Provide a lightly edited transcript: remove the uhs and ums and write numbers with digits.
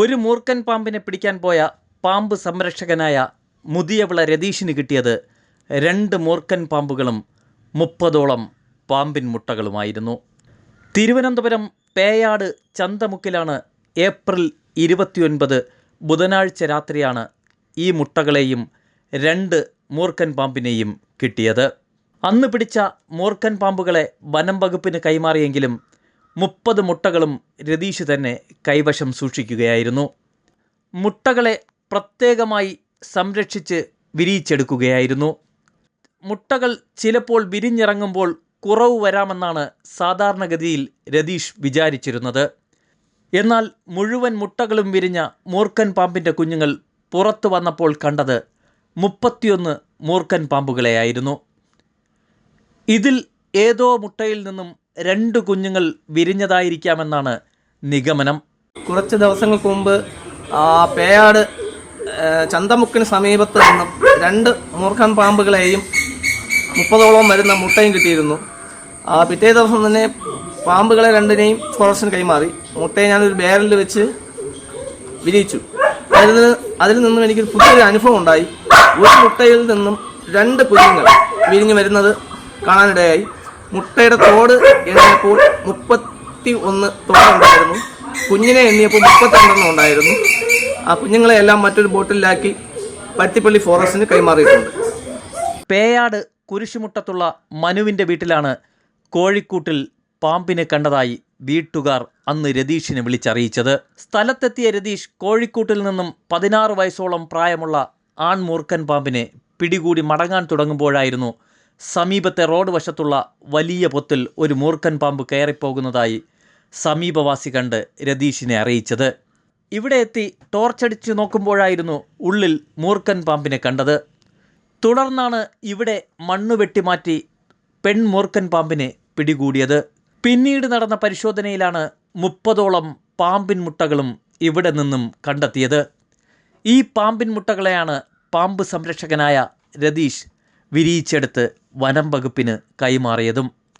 ഒരു മൂർഖൻ പാമ്പിനെ പിടിക്കാൻ പോയ പാമ്പ് സംരക്ഷകനായ മുതിയവിള രതീഷിന് കിട്ടിയത് 2 മൂർഖൻ പാമ്പുകളും 30ഓളം പാമ്പിൻ മുട്ടകളുമായിരുന്നു. തിരുവനന്തപുരം പേയാട് ചന്തമുക്കിലാണ് ഏപ്രിൽ 29 ബുധനാഴ്ച രാത്രിയാണ് ഈ മുട്ടകളെയും 2 മൂർഖൻ പാമ്പിനെയും കിട്ടിയത്. അന്ന് പിടിച്ച മൂർഖൻ പാമ്പുകളെ വനം വകുപ്പിന് കൈമാറിയെങ്കിലും 30 മുട്ടകളും രതീഷ് തന്നെ കൈവശം സൂക്ഷിക്കുകയായിരുന്നു. മുട്ടകളെ പ്രത്യേകമായി സംരക്ഷിച്ച് വിരിയിച്ചെടുക്കുകയായിരുന്നു. മുട്ടകൾ ചിലപ്പോൾ വിരിഞ്ഞിറങ്ങുമ്പോൾ കുറവ് വരാമെന്നാണ് സാധാരണഗതിയിൽ രതീഷ് വിചാരിച്ചിരുന്നത്. എന്നാൽ മുഴുവൻ മുട്ടകളും വിരിഞ്ഞ മൂർഖൻ പാമ്പിൻ്റെ കുഞ്ഞുങ്ങൾ പുറത്തു വന്നപ്പോൾ കണ്ടത് 31 മൂർഖൻ പാമ്പുകളെയായിരുന്നു. ഇതിൽ ഏതോ മുട്ടയിൽ നിന്നും 2 കുഞ്ഞുങ്ങൾ വിരിഞ്ഞതായിരിക്കാമെന്നാണ് നിഗമനം. കുറച്ച് ദിവസങ്ങൾക്ക് മുമ്പ് പേയാട് ചന്തമുക്കിന് സമീപത്ത് നിന്നും 2 മൂർഖൻ പാമ്പുകളെയും 30ഓളം വരുന്ന മുട്ടയും കിട്ടിയിരുന്നു. പിറ്റേ ദിവസം തന്നെ പാമ്പുകളെ 2നെയും ഫോറസ്റ്റിന് കൈമാറി. മുട്ടയെ ഞാനൊരു ബാരലിൽ വെച്ച് വിരിയിച്ചു. അതിൽ നിന്നും എനിക്കൊരു പുതിയൊരു അനുഭവം ഉണ്ടായി. ഒരു മുട്ടയിൽ നിന്നും 2 കുഞ്ഞുങ്ങൾ വിരിഞ്ഞു വരുന്നത് കാണാനിടയായി. മുട്ടയുടെ തോട് എണ്ണിയപ്പോൾ 31 തോടുണ്ടായിരുന്നു. കുഞ്ഞിനെ എണ്ണിയപ്പോൾ 32 ഉണ്ടായിരുന്നു. ആ കുഞ്ഞുങ്ങളെ എല്ലാം മറ്റൊരു ബോട്ടിലാക്കി പരുത്തിപ്പള്ളി ഫോറസ്റ്റിന് കൈമാറിയിട്ടുണ്ട്. പേയാട് കുരിശുമുട്ടത്തുള്ള മനുവിൻ്റെ വീട്ടിലാണ് കോഴിക്കൂട്ടിൽ പാമ്പിനെ കണ്ടതായി വീട്ടുകാർ അന്ന് രതീഷിനെ വിളിച്ചറിയിച്ചത്. സ്ഥലത്തെത്തിയ രതീഷ് കോഴിക്കൂട്ടിൽ നിന്നും 16 വയസ്സോളം പ്രായമുള്ള ആൺമൂർഖൻ പാമ്പിനെ പിടികൂടി മടങ്ങാൻ തുടങ്ങുമ്പോഴായിരുന്നു സമീപത്തെ റോഡ് വശത്തുള്ള വലിയ പൊത്തിൽ ഒരു മൂർഖൻ പാമ്പ് കയറിപ്പോകുന്നതായി സമീപവാസി കണ്ട് രതീഷിനെ അറിയിച്ചത്. ഇവിടെ എത്തി ടോർച്ചടിച്ച് നോക്കുമ്പോഴായിരുന്നു ഉള്ളിൽ മൂർഖൻ പാമ്പിനെ കണ്ടത്. തുടർന്നാണ് ഇവിടെ മണ്ണ് വെട്ടിമാറ്റി പെൺമൂർഖൻ പാമ്പിനെ പിടികൂടിയത്. പിന്നീട് നടന്ന പരിശോധനയിലാണ് 30ഓളം പാമ്പിൻ മുട്ടകളും ഇവിടെ നിന്നും കണ്ടെത്തിയത്. ഈ പാമ്പിൻ മുട്ടകളെയാണ് പാമ്പ് സംരക്ഷകനായ രതീഷ് വിരിയിച്ചെടുത്ത് വനം വകുപ്പിന് കൈമാറിയതും.